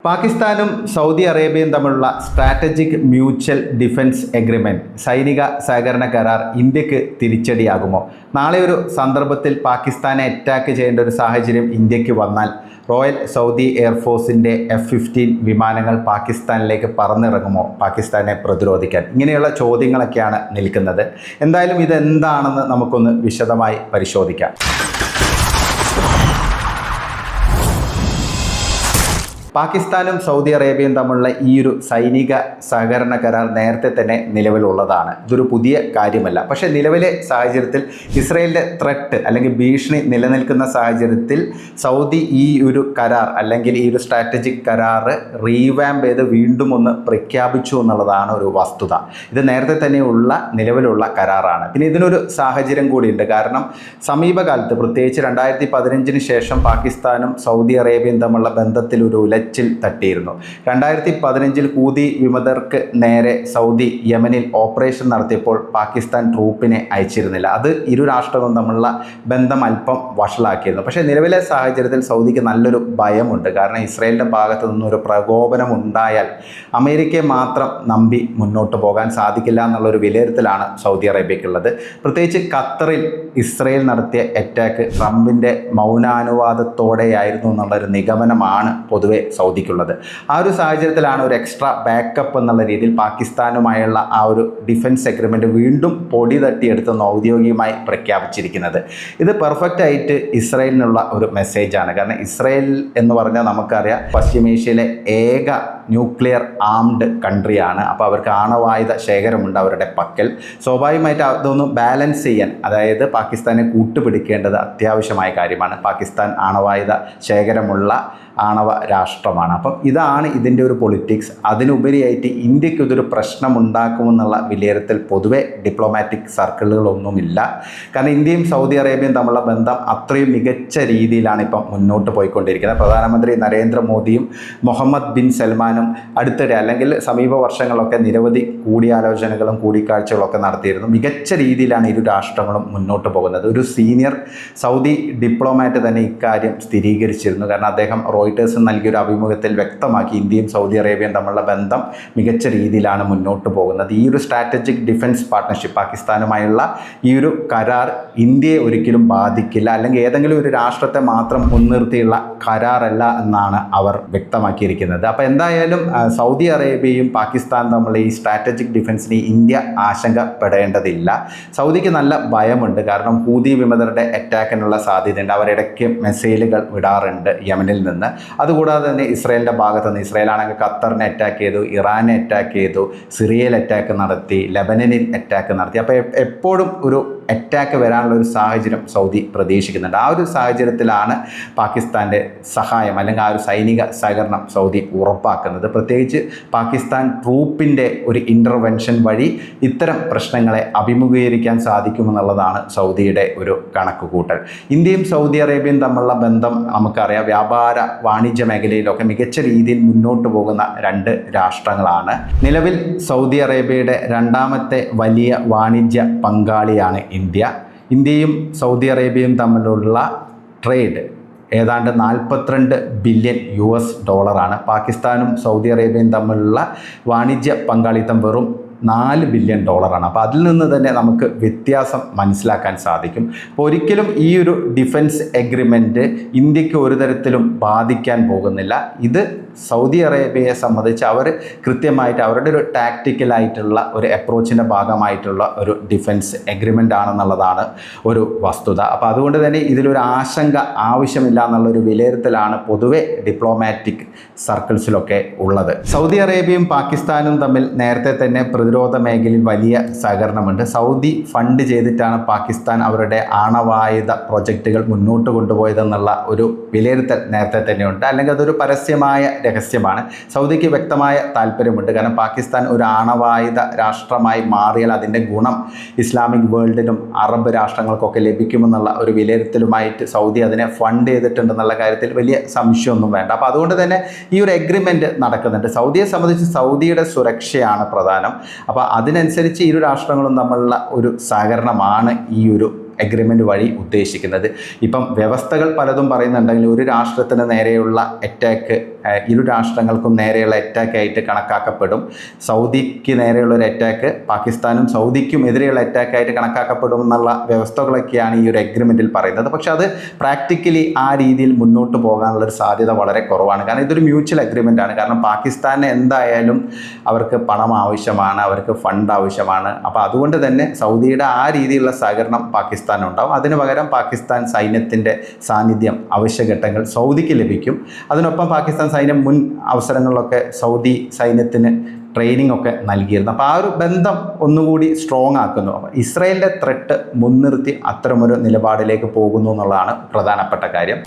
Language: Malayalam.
പാകിസ്ഥാനും സൗദി അറേബ്യയും തമ്മിലുള്ള സ്ട്രാറ്റജിക് മ്യൂച്വൽ ഡിഫൻസ് എഗ്രിമെൻറ്റ് സൈനിക സഹകരണ കരാർ ഇന്ത്യക്ക് തിരിച്ചടിയാകുമോ? നാളെ ഒരു സന്ദർഭത്തിൽ പാകിസ്ഥാനെ അറ്റാക്ക് ചെയ്യേണ്ട ഒരു സാഹചര്യം ഇന്ത്യക്ക് വന്നാൽ റോയൽ സൗദി എയർഫോഴ്സിൻ്റെ F-15 വിമാനങ്ങൾ പാകിസ്ഥാനിലേക്ക് പറന്നിറങ്ങുമോ പാകിസ്ഥാനെ പ്രതിരോധിക്കാൻ? ഇങ്ങനെയുള്ള ചോദ്യങ്ങളൊക്കെയാണ് നിൽക്കുന്നത്. എന്തായാലും ഇതെന്താണെന്ന് നമുക്കൊന്ന് വിശദമായി പരിശോധിക്കാം. പാകിസ്ഥാനും സൗദി അറേബ്യയും തമ്മിലുള്ള ഈ ഒരു സൈനിക സഹകരണ കരാർ നേരത്തെ തന്നെ നിലവിലുള്ളതാണ്. ഇതൊരു പുതിയ കാര്യമല്ല. പക്ഷേ നിലവിലെ സാഹചര്യത്തിൽ ഇസ്രയേലിൻ്റെ ത്രെട്ട് അല്ലെങ്കിൽ ഭീഷണി നിലനിൽക്കുന്ന സാഹചര്യത്തിൽ സൗദി ഈ ഒരു കരാർ അല്ലെങ്കിൽ ഈ ഒരു സ്ട്രാറ്റജിക് കരാർ റീവാമ്പ് ചെയ്ത് വീണ്ടും ഒന്ന് പ്രഖ്യാപിച്ചു എന്നുള്ളതാണ് ഒരു വസ്തുത. ഇത് നേരത്തെ തന്നെയുള്ള നിലവിലുള്ള കരാറാണ്. പിന്നെ ഇതിനൊരു സാഹചര്യം കൂടിയുണ്ട്. കാരണം സമീപകാലത്ത് പ്രത്യേകിച്ച് 2015 ശേഷം പാകിസ്ഥാനും സൗദി അറേബ്യയും തമ്മിലുള്ള ബന്ധത്തിൽ ഒരു ഉലച്ചിൽ തട്ടിയിരുന്നു. 2015 ഹൂതി വിമതർക്ക് നേരെ സൗദി യമനിൽ ഓപ്പറേഷൻ നടത്തിയപ്പോൾ പാകിസ്ഥാൻ ട്രൂപ്പിനെ അയച്ചിരുന്നില്ല. അത് ഇരു രാഷ്ട്രങ്ങളും തമ്മിലുള്ള ബന്ധം അല്പം വഷളാക്കിയിരുന്നു. പക്ഷേ നിലവിലെ സാഹചര്യത്തിൽ സൗദിക്ക് നല്ലൊരു ഭയമുണ്ട്. കാരണം ഇസ്രയേലിൻ്റെ ഭാഗത്തു നിന്നൊരു പ്രകോപനം ഉണ്ടായാൽ അമേരിക്കയെ മാത്രം നമ്പി മുന്നോട്ട് പോകാൻ സാധിക്കില്ല എന്നുള്ളൊരു വിലയിരുത്തലാണ് സൗദി അറേബ്യക്കുള്ളത്. പ്രത്യേകിച്ച് ഖത്തറിൽ ഇസ്രയേൽ നടത്തിയ അറ്റാക്ക് ട്രംപിൻ്റെ മൗനാനുവാദത്തോടെയായിരുന്നു എന്നുള്ളൊരു നിഗമനമാണ് പൊതുവെ സൗദിക്കുള്ളത്. ആ ഒരു സാഹചര്യത്തിലാണ് ഒരു എക്സ്ട്രാ ബാക്കപ്പ് എന്നുള്ള രീതിയിൽ പാകിസ്ഥാനുമായുള്ള ആ ഒരു ഡിഫൻസ് എഗ്രിമെൻ്റ് വീണ്ടും പൊടി തട്ടിയെടുത്തെന്ന് ഔദ്യോഗികമായി പ്രഖ്യാപിച്ചിരിക്കുന്നത്. ഇത് പെർഫെക്റ്റ് ആയിട്ട് ഇസ്രയേലിനുള്ള ഒരു മെസ്സേജാണ്. കാരണം ഇസ്രയേൽ എന്ന് പറഞ്ഞാൽ നമുക്കറിയാം പശ്ചിമേഷ്യയിലെ ഏക ന്യൂക്ലിയർ ആംഡ് കൺട്രിയാണ്. അപ്പോൾ അവർക്ക് ആണവായുധ ശേഖരമുണ്ട് അവരുടെ പക്കൽ. സ്വാഭാവികമായിട്ട് അതൊന്ന് ബാലൻസ് ചെയ്യാൻ, അതായത് പാകിസ്ഥാനെ കൂട്ടുപിടിക്കേണ്ടത് അത്യാവശ്യമായ കാര്യമാണ്. പാകിസ്ഥാൻ ആണവായുധ ശേഖരമുള്ള ആണവ രാഷ്ട്രമാണ്. അപ്പം ഇതാണ് ഇതിൻ്റെ ഒരു പൊളിറ്റിക്സ്. അതിനുപരിയായിട്ട് ഇന്ത്യക്ക് ഇതൊരു പ്രശ്നമുണ്ടാക്കുമെന്നുള്ള വിലയിരുത്തൽ പൊതുവെ ഡിപ്ലോമാറ്റിക് സർക്കിളുകളൊന്നുമില്ല. കാരണം ഇന്ത്യയും സൗദി അറേബ്യയും തമ്മിലുള്ള ബന്ധം അത്രയും മികച്ച രീതിയിലാണ് ഇപ്പം മുന്നോട്ട് പോയിക്കൊണ്ടിരിക്കുന്നത്. പ്രധാനമന്ത്രി നരേന്ദ്രമോദിയും മുഹമ്മദ് ബിൻ സൽമാനും അടുത്തിടെ അല്ലെങ്കിൽ സമീപ വർഷങ്ങളൊക്കെ നിരവധി കൂടിയാലോചനകളും കൂടിക്കാഴ്ചകളൊക്കെ നടത്തിയിരുന്നു. മികച്ച രീതിയിലാണ് ഇരു രാഷ്ട്രങ്ങളും മുന്നോട്ട് പോകുന്നത്. ഒരു സീനിയർ സൗദി ഡിപ്ലോമാറ്റ് തന്നെ ഇക്കാര്യം സ്ഥിരീകരിച്ചിരുന്നു. കാരണം അദ്ദേഹം റോയിട്ടേഴ്സിന് നൽകിയൊരു അഭിമുഖത്തിൽ വ്യക്തമാക്കി ഇന്ത്യയും സൗദി അറേബ്യയും തമ്മിലുള്ള ബന്ധം മികച്ച രീതിയിലാണ് മുന്നോട്ട് പോകുന്നത്. ഈ ഒരു സ്ട്രാറ്റജിക് ഡിഫൻസ് പാർട്ട്ണർഷിപ്പ് പാകിസ്ഥാനുമായുള്ള ഈ ഒരു കരാർ ഇന്ത്യയെ ഒരിക്കലും ബാധിക്കില്ല, അല്ലെങ്കിൽ ഏതെങ്കിലും ഒരു രാഷ്ട്രത്തെ മാത്രം മുൻനിർത്തിയുള്ള കരാറല്ല എന്നാണ് അവർ വ്യക്തമാക്കിയിരിക്കുന്നത്. അപ്പോൾ എന്തായാലും സൗദി അറേബ്യയും പാകിസ്ഥാനും തമ്മിലുള്ള ഈ സ്ട്രാറ്റജിക് ഡിഫൻസിന് ഇന്ത്യ ആശങ്കപ്പെടേണ്ടതില്ല. സൗദിക്ക് നല്ല ഭയമുണ്ട്. കാരണം ഹൂതി വിമതരുടെ അറ്റാക്കിനുള്ള സാധ്യതയുണ്ട്. അവരിടയ്ക്ക് മിസൈലുകൾ വിടാറുണ്ട് യമനിൽ നിന്ന്. അതുകൂടാതെ തന്നെ ഇസ്രയേലിൻ്റെ ഭാഗത്ത് നിന്ന്, ഇസ്രയേലാണെങ്കിൽ ഖത്തറിനെ അറ്റാക്ക് ചെയ്തു, ഇറാനെ അറ്റാക്ക് ചെയ്തു, സിറിയയിൽ അറ്റാക്ക് നടത്തി, ലെബനനിൽ അറ്റാക്ക് നടത്തി. അപ്പോൾ എപ്പോഴും ഒരു അറ്റാക്ക് വരാനുള്ള ഒരു സാഹചര്യം സൗദി പ്രതീക്ഷിക്കുന്നുണ്ട്. ആ ഒരു സാഹചര്യത്തിലാണ് പാകിസ്ഥാൻ്റെ സഹായം അല്ലെങ്കിൽ ആ ഒരു സൈനിക സഹകരണം സൗദി ഉറപ്പാക്കുന്നത്. പ്രത്യേകിച്ച് പാകിസ്ഥാൻ ട്രൂപ്പിൻ്റെ ഒരു ഇൻ്റർവെൻഷൻ വഴി ഇത്തരം പ്രശ്നങ്ങളെ അഭിമുഖീകരിക്കാൻ സാധിക്കുമെന്നുള്ളതാണ് സൗദിയുടെ ഒരു കണക്കുകൂട്ടൽ. ഇന്ത്യയും സൗദി അറേബ്യയും തമ്മിലുള്ള ബന്ധം നമുക്കറിയാം. വ്യാപാര വാണിജ്യ മേഖലയിലൊക്കെ മികച്ച രീതിയിൽ മുന്നോട്ട് പോകുന്ന രണ്ട് രാഷ്ട്രങ്ങളാണ്. നിലവിൽ സൗദി അറേബ്യയുടെ രണ്ടാമത്തെ വലിയ വാണിജ്യ പങ്കാളിയാണ് ഇന്ത്യയും സൗദി അറേബ്യയും തമ്മിലുള്ള ട്രേഡ് ഏതാണ്ട് 42 ബില്യൺ US$. പാകിസ്ഥാനും സൗദി അറേബ്യയും തമ്മിലുള്ള വാണിജ്യ പങ്കാളിത്തം വെറും $4 ബില്യൺ. അപ്പോൾ അതിൽ നിന്ന് തന്നെ നമുക്ക് വ്യത്യാസം മനസ്സിലാക്കാൻ സാധിക്കും. അപ്പോൾ ഒരിക്കലും ഈ ഒരു ഡിഫൻസ് എഗ്രിമെൻറ്റ് ഇന്ത്യക്ക് ഒരു തരത്തിലും ബാധിക്കാൻ പോകുന്നില്ല. ഇത് സൗദി അറേബ്യയെ സംബന്ധിച്ച് അവർ കൃത്യമായിട്ട് അവരുടെ ഒരു ടാക്റ്റിക്കലായിട്ടുള്ള ഒരു അപ്രോച്ചിൻ്റെ ഭാഗമായിട്ടുള്ള ഒരു ഡിഫൻസ് എഗ്രിമെൻ്റ് ആണെന്നുള്ളതാണ് ഒരു വസ്തുത. അപ്പോൾ അതുകൊണ്ട് തന്നെ ഇതിലൊരു ആശങ്ക ആവശ്യമില്ല എന്നുള്ളൊരു വിലയിരുത്തലാണ് പൊതുവെ ഡിപ്ലോമാറ്റിക് സർക്കിൾസിലൊക്കെ ഉള്ളത്. സൗദി അറേബ്യയും പാകിസ്ഥാനും തമ്മിൽ നേരത്തെ തന്നെ പ്രതിരോധ മേഖലയിൽ വലിയ സഹകരണമുണ്ട്. സൗദി ഫണ്ട് ചെയ്തിട്ടാണ് പാകിസ്ഥാൻ അവരുടെ ആണവായുധ പ്രൊജക്റ്റുകൾ മുന്നോട്ട് കൊണ്ടുപോയതെന്നുള്ള ഒരു വിലയിരുത്തൽ നേരത്തെ തന്നെയുണ്ട്. അല്ലെങ്കിൽ അതൊരു പരസ്യമായ രഹസ്യമാണ്. സൗദിക്ക് വ്യക്തമായ താല്പര്യമുണ്ട്. കാരണം പാകിസ്ഥാൻ ഒരു ആണവായുധ രാഷ്ട്രമായി മാറിയാൽ അതിൻ്റെ ഗുണം ഇസ്ലാമിക് വേൾഡിനും അറബ് രാഷ്ട്രങ്ങൾക്കൊക്കെ ലഭിക്കുമെന്നുള്ള ഒരു വിലയിരുത്തലുമായിട്ട് സൗദി അതിനെ ഫണ്ട് ചെയ്തിട്ടുണ്ടെന്നുള്ള കാര്യത്തിൽ വലിയ സംശയമൊന്നും വേണ്ട. അപ്പോൾ അതുകൊണ്ട് തന്നെ ഈ ഒരു എഗ്രിമെൻറ്റ് നടക്കുന്നുണ്ട്. സൗദിയെ സംബന്ധിച്ച് സൗദിയുടെ സുരക്ഷയാണ് പ്രധാനം. അപ്പോൾ അതിനനുസരിച്ച് ഇരു രാഷ്ട്രങ്ങളും തമ്മിലുള്ള ഒരു സഹകരണമാണ് ഈ ഒരു എഗ്രിമെൻ്റ് വഴി ഉദ്ദേശിക്കുന്നത്. ഇപ്പം വ്യവസ്ഥകൾ പലതും പറയുന്നുണ്ടെങ്കിൽ ഒരു രാഷ്ട്രത്തിന് നേരെയുള്ള അറ്റാക്ക് ഇരു രാഷ്ട്രങ്ങൾക്കും നേരെയുള്ള അറ്റാക്കായിട്ട് കണക്കാക്കപ്പെടും. സൗദിക്ക് നേരെയുള്ള ഒരു അറ്റാക്ക് പാകിസ്ഥാനും സൗദിക്കും എതിരെയുള്ള അറ്റാക്കായിട്ട് കണക്കാക്കപ്പെടും എന്നുള്ള വ്യവസ്ഥകളൊക്കെയാണ് ഈ ഒരു എഗ്രിമെൻറ്റിൽ പറയുന്നത്. പക്ഷേ അത് പ്രാക്ടിക്കലി ആ രീതിയിൽ മുന്നോട്ട് പോകാനുള്ളൊരു സാധ്യത വളരെ കുറവാണ്. കാരണം ഇതൊരു മ്യൂച്വൽ അഗ്രിമെൻ്റ് ആണ്. കാരണം പാകിസ്ഥാന് എന്തായാലും അവർക്ക് പണം ആവശ്യമാണ്, അവർക്ക് ഫണ്ട് ആവശ്യമാണ്. അപ്പോൾ അതുകൊണ്ട് തന്നെ സൗദിയുടെ ആ രീതിയിലുള്ള സഹകരണം പാകിസ്ഥാനുണ്ടാവും. അതിന് പകരം പാകിസ്ഥാൻ സൈന്യത്തിൻ്റെ സാന്നിധ്യം അവശ്യഘട്ടങ്ങൾ സൗദിക്ക് ലഭിക്കും. അതിനൊപ്പം പാകിസ്ഥാൻ സൈന്യം മുൻ അവസരങ്ങളിലൊക്കെ സൗദി സൈന്യത്തിന് ട്രെയിനിങ് ഒക്കെ നൽകിയിരുന്നു. അപ്പോൾ ആ ഒരു ബന്ധം ഒന്നുകൂടി സ്ട്രോങ് ആക്കുന്നു. അപ്പോൾ ഇസ്രായേലിൻ്റെ ത്രെട്ട് മുൻനിർത്തി അത്തരമൊരു നിലപാടിലേക്ക് പോകുന്നു എന്നുള്ളതാണ് പ്രധാനപ്പെട്ട കാര്യം.